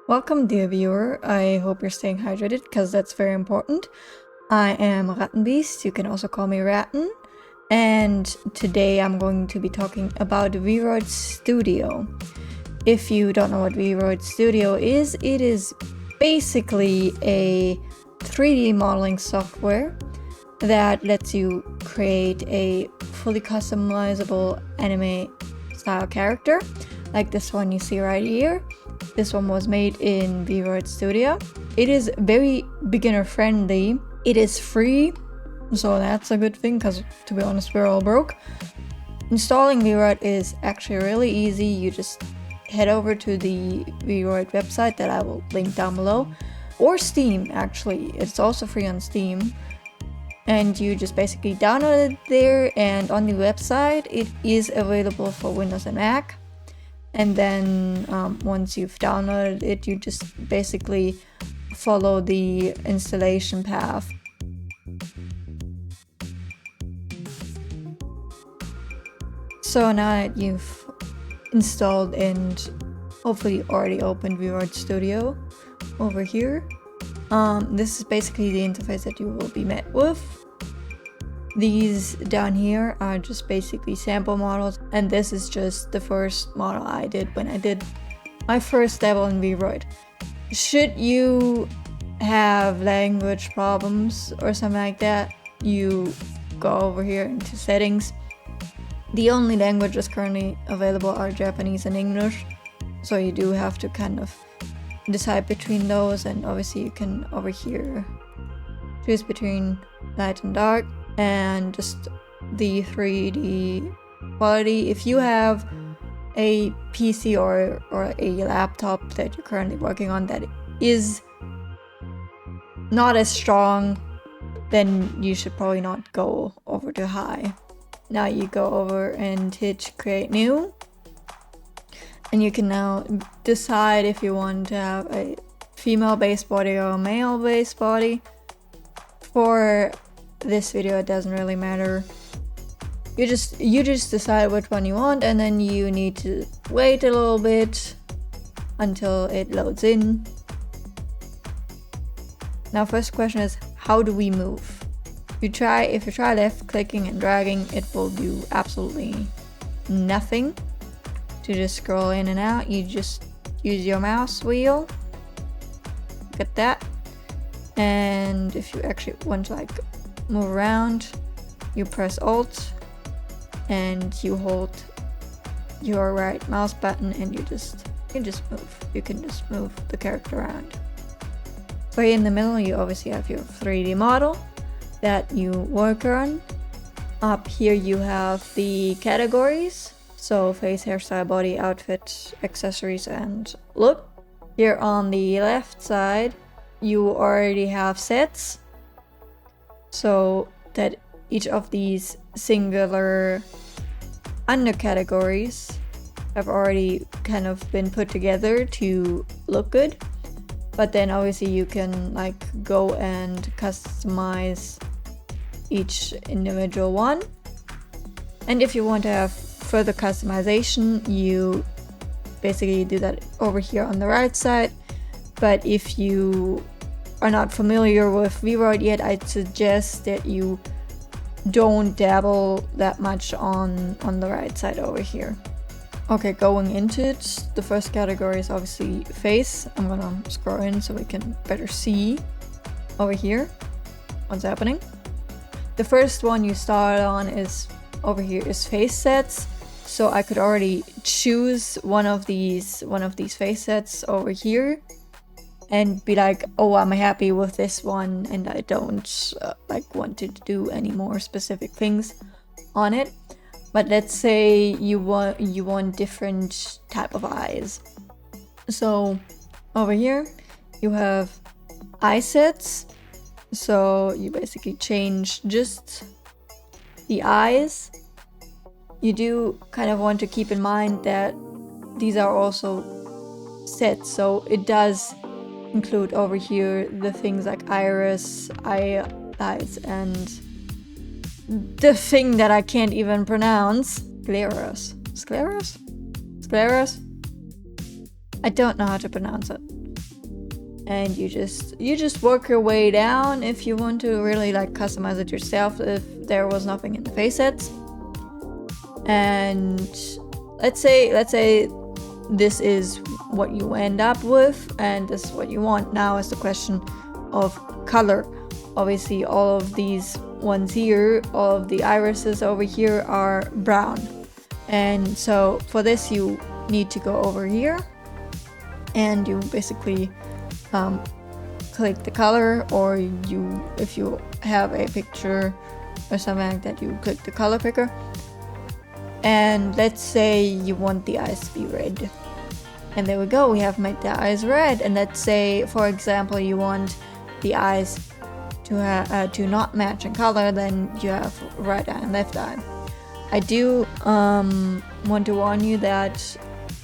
Welcome, dear viewer. I hope you're staying hydrated because that's very important. I am Rattenbeast, you can also call me Ratten, and today I'm going to be talking about VRoid Studio. If you don't know what VRoid Studio is, it is basically a 3D modeling software that lets you create a fully customizable anime style character, like this one you see right here. This one was made in VRoid Studio. It is very beginner friendly. It is free, so that's a good thing because, to be honest, we're all broke. Installing VRoid is actually really easy. You just head over to the VRoid website that I will link down below, or Steam actually. It's also free on Steam. And you just basically download it there, and on the website it is available for Windows and Mac. And then once you've downloaded it, you just basically follow the installation path. So now that you've installed and hopefully already opened VRoid Studio over here, this is basically the interface that you will be met with. These down here are just basically sample models, and this is just the first model I did when I did my first level in VRoid. Should you have language problems or something like that, you go over here into settings. The only languages currently available are Japanese and English, so you do have to kind of decide between those, and obviously you can over here choose between light and dark and just the 3D quality. If you have a PC or a laptop that you're currently working on that is not as strong, then you should probably not go over to high. Now you go over and hit create new, and you can now decide if you want to have a female base body or a male base body. For this video it doesn't really matter. You just decide which one you want, and then you need to wait a little bit until it loads in. Now first question is, how do we move? If you try left clicking and dragging, it will do absolutely nothing. To just scroll in and out, you just use your mouse wheel. Look at that. And if you actually want to move around, you press Alt and you hold your right mouse button and you just move. You can just move the character around. So here in the middle you obviously have your 3D model that you work on. Up here you have the categories, so face, hairstyle, body, outfit, accessories, and look. Here on the left side you already have sets, so that each of these singular undercategories have already kind of been put together to look good. But then obviously you can go and customize each individual one. And if you want to have further customization, you basically do that over here on the right side. But if you are not familiar with VRoid yet, I'd suggest that you don't dabble that much on the right side over here. Okay, going into it, the first category is obviously face. I'm gonna scroll in so we can better see over here what's happening. The first one you start on is over here is face sets. So I could already choose one of these face sets over here and be like, oh, I'm happy with this one and I don't want to do any more specific things on it. But let's say you want different type of eyes. So over here you have eye sets. So you basically change just the eyes. You do kind of want to keep in mind that these are also sets, so it does include over here the things like iris, eyelids, and the thing that I can't even pronounce, scleros. I don't know how to pronounce it. and you just work your way down if you want to really like customize it yourself if there was nothing in the face sets. And let's say this is what you end up with and this is what you want. Now is the question of color. Obviously all of these ones here, all of the irises over here are brown, and so for this you need to go over here and you basically click the color, or if you have a picture or something like that, you click the color picker. And let's say you want the eyes to be red, and there we go, we have made the eyes red. And let's say, for example, you want the eyes to not match in color, then you have right eye and left eye. I do want to warn you that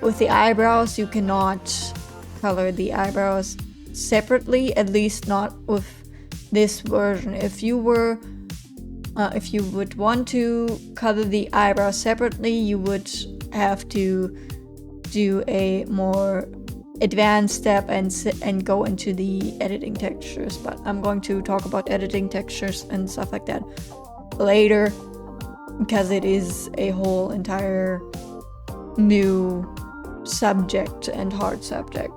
with the eyebrows you cannot color the eyebrows separately, at least not with this version. If you would want to color the eyebrows separately, you would have to do a more advanced step and go into the editing textures, but I'm going to talk about editing textures and stuff like that later, because it is a whole entire new subject and hard subject.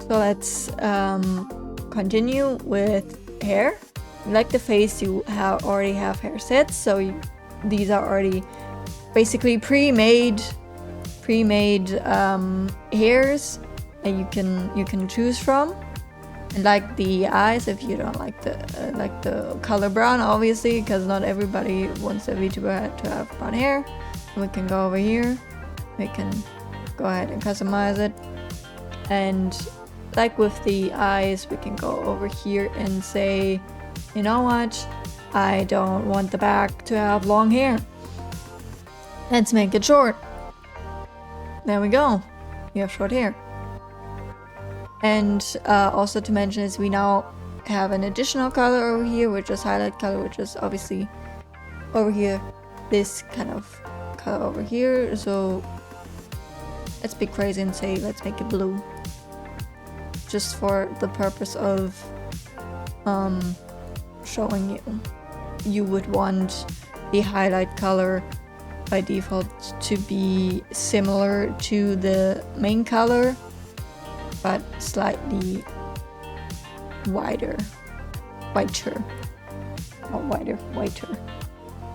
So let's continue with hair. Like the face, you already have hair sets, so these are already basically pre-made hairs that you can choose from. And like the eyes, if you don't like the color brown, obviously, because not everybody wants a VTuber to have brown hair, we can go over here, we can go ahead and customize it. And like with the eyes, we can go over here and say, you know what, I don't want the back to have long hair, let's make it short. There we go, you have short hair. And also to mention is we now have an additional color over here, which is highlight color, which is obviously over here, this kind of color over here. So let's be crazy and say let's make it blue, just for the purpose of showing you would want the highlight color by default to be similar to the main color, but slightly whiter.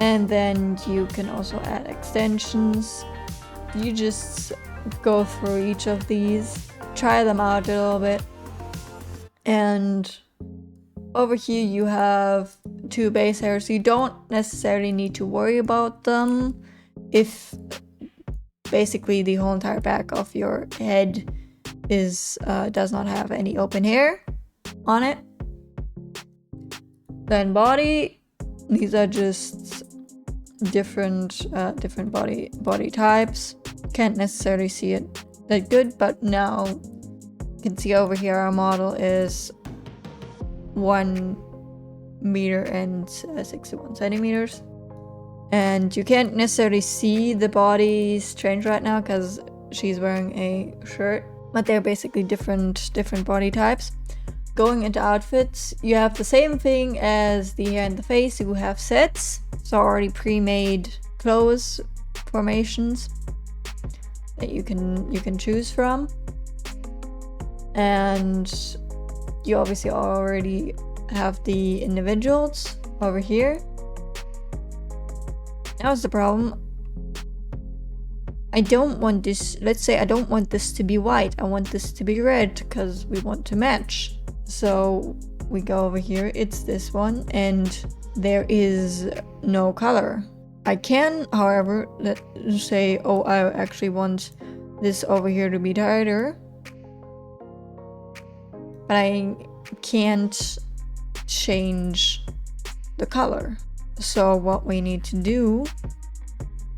And then you can also add extensions. You just go through each of these, try them out a little bit. And over here you have 2 base hairs. You don't necessarily need to worry about them if basically the whole entire back of your head does not have any open hair on it. Then body, these are just different body types. Can't necessarily see it that good, but now you can see over here our model is 1 meter and 61 centimeters. And you can't necessarily see the body's change right now because she's wearing a shirt, but they're basically different body types. Going into outfits, you have the same thing as the hair and the face. You have sets, so already pre-made clothes formations that you can choose from. And you obviously already have the individuals over here. Now's the problem. I don't want this, let's say I don't want this to be white, I want this to be red because we want to match. So we go over here, it's this one, and there is no color. I can, however, let's say, oh, I actually want this over here to be tighter, but I can't change the color. So what we need to do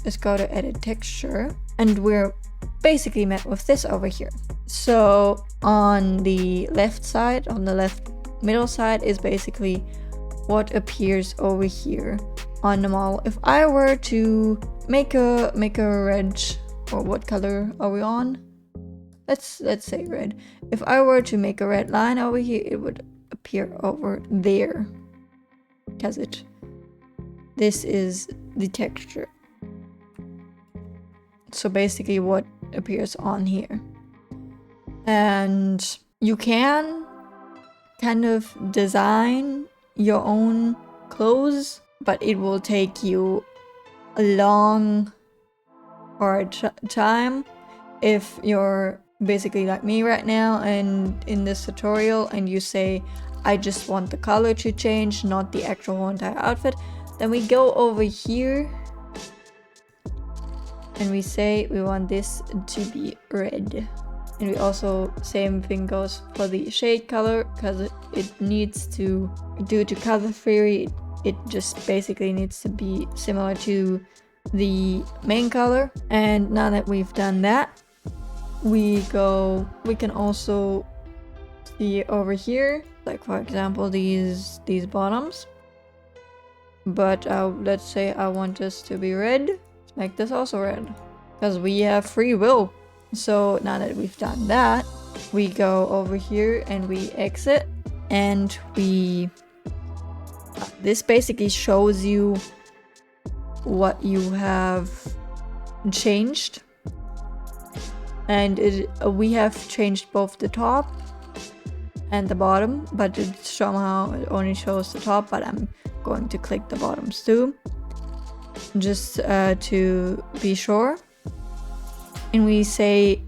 is go to edit texture, and we're basically met with this over here. So on the left side, on the left middle side is basically what appears over here on the model. If I were to make a red, or what color are we on? let's say red. If I were to make a red line over here, it would appear over there, because this is the texture. So basically what appears on here. And you can kind of design your own clothes, but it will take you a long, hard time if you're basically like me right now and in this tutorial and you say, I just want the color to change, not the actual whole entire outfit. Then we go over here and we say we want this to be red. And we also, same thing goes for the shade color, because it needs to, due to color theory, it just basically needs to be similar to the main color. And now that we've done that, we can also see over here, like for example, these bottoms. But let's say I want this to be red, let's make this also red, because we have free will. So now that we've done that, we go over here and we exit, and this basically shows you what you have changed. And we have changed both the top and the bottom, but it only shows the top, but I'm going to click the bottoms too, just to be sure. And we say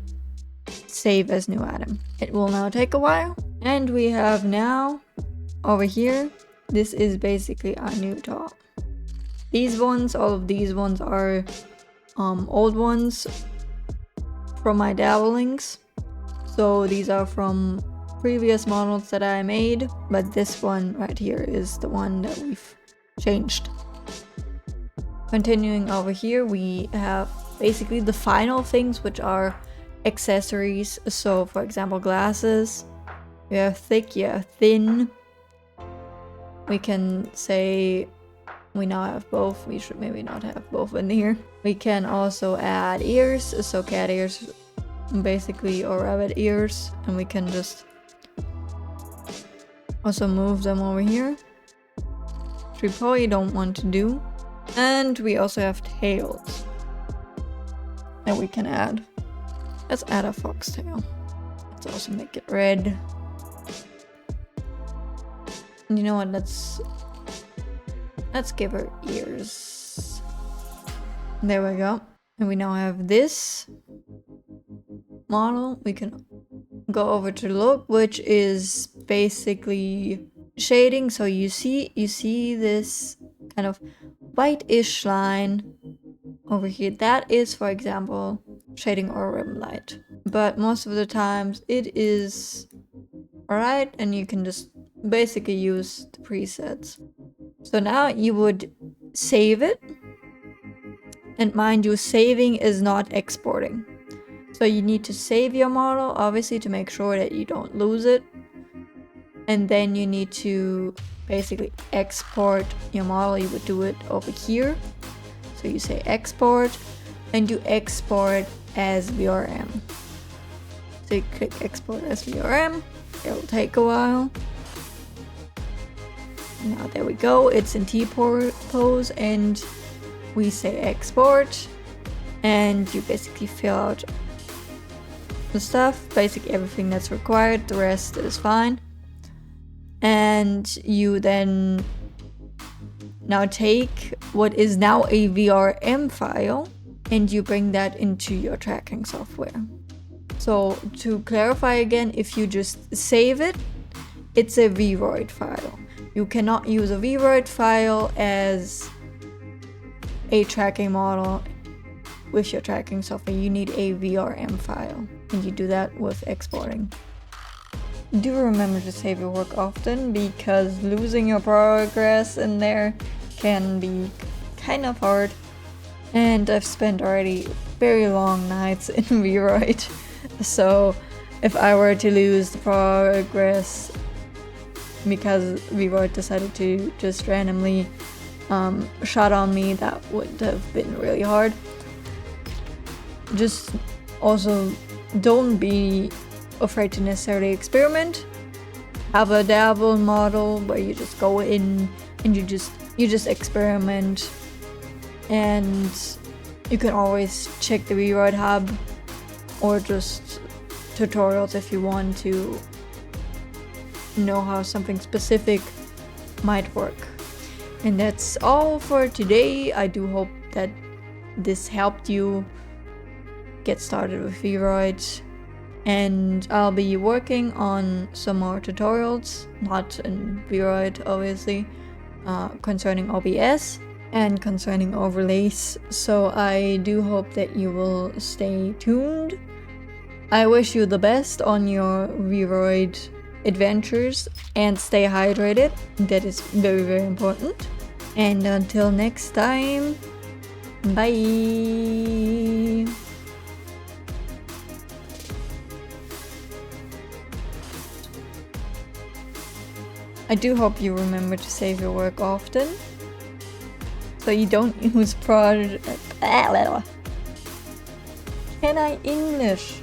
save as new item. It will now take a while, and we have now over here, this is basically our new top. These ones, all of these ones are old ones from my dabblings. So these are from previous models that I made, but this one right here is the one that we've changed. Continuing over here, we have basically the final things, which are accessories. So for example, glasses. You have thick, you have thin. We can say we now have both. We should maybe not have both in here. We can also add ears, so cat ears basically, or rabbit ears, and we can just also move them over here, which we probably don't want to do. And we also have tails that we can add. Let's add a foxtail. Let's also make it red. And you know what, let's give her ears. There we go. And we now have this model. We can go over to look, which is basically shading. So you see this kind of white-ish line over here. That is, for example, shading or rim light. But most of the times it is alright, and you can just basically use the presets. So now you would save it. And mind you, saving is not exporting. So you need to save your model, obviously, to make sure that you don't lose it. And then you need to basically export your model. You would do it over here. So you say export, and you export as VRM. So you click export as VRM. It'll take a while. Now there we go. It's in T-pose, and we say export, and you basically fill out the stuff, basically everything that's required. The rest is fine. And you then now take what is now a VRM file and you bring that into your tracking software. So to clarify again, if you just save it, it's a VRoid file. You cannot use a VRoid file as a tracking model with your tracking software. You need a VRM file, and you do that with exporting. Do remember to save your work often, because losing your progress in there can be kind of hard. And I've spent already very long nights in VRoid, so if I were to lose the progress because VRoid decided to just randomly shut on me, that would have been really hard. Just also don't be afraid to necessarily experiment. Have a dabble model where you just go in and you just experiment, and you can always check the VRoid hub or just tutorials if you want to know how something specific might work. And that's all for today. I do hope that this helped you get started with VRoid, and I'll be working on some more tutorials, not in VRoid obviously, concerning OBS and concerning overlays, so I do hope that you will stay tuned. I wish you the best on your VRoid adventures and stay hydrated. That is very, very important. And until next time, bye! I do hope you remember to save your work often, so you don't use project. Can I English?